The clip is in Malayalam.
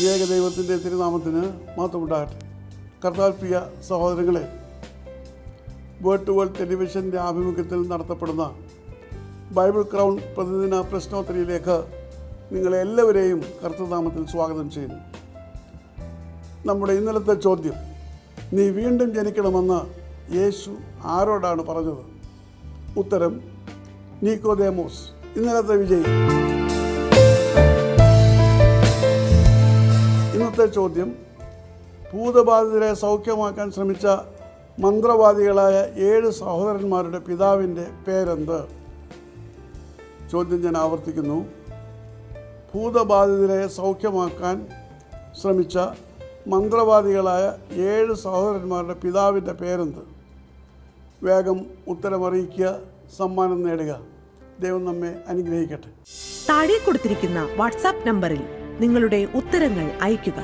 ത്രിയേക ദൈവത്തിൻ്റെ തിരുനാമത്തിന് മഹത്വമുണ്ടാകട്ടെ. കർത്താവിൽ പ്രിയ സഹോദരങ്ങളെ, വേർഡ് ടു വേൾഡ് ടെലിവിഷൻ്റെ ആഭിമുഖ്യത്തിൽ നടത്തപ്പെടുന്ന ബൈബിൾ ക്രൗൺ പ്രതിദിന പ്രശ്നോത്തരിയിലേക്ക് നിങ്ങളെല്ലാവരെയും കർത്തൃനാമത്തിൽ സ്വാഗതം ചെയ്യുന്നു. നമ്മുടെ ഇന്നലത്തെ ചോദ്യം, നീ വീണ്ടും ജനിക്കണമെന്ന് യേശു ആരോടാണ് പറഞ്ഞത്? ഉത്തരം, നിക്കോദേമോസ്. ഇന്നലത്തെ വിജയി. ഇന്നത്തെ ചോദ്യം, ഭൂതബാധിതരെ സൗഖ്യമാക്കാൻ ശ്രമിച്ച മന്ത്രവാദികളായ 7 സഹോദരന്മാരുടെ പിതാവിൻ്റെ പേരെന്ത്? ചോദ്യം ഞാൻ ആവർത്തിക്കുന്നു. ഭൂതബാധിതരെ സൗഖ്യമാക്കാൻ ശ്രമിച്ച മന്ത്രവാദികളായ 7 സഹോദരന്മാരുടെ പിതാവിൻ്റെ പേരെന്ത്? വേഗം ഉത്തരമറിയിക്കുക, സമ്മാനം നേടുക. ദൈവം നമ്മെ അനുഗ്രഹിക്കട്ടെ. താഴെ കൊടുത്തിരിക്കുന്ന വാട്സാപ്പ് നമ്പറിൽ നിങ്ങളുടെ ഉത്തരങ്ങൾ അയയ്ക്കുക.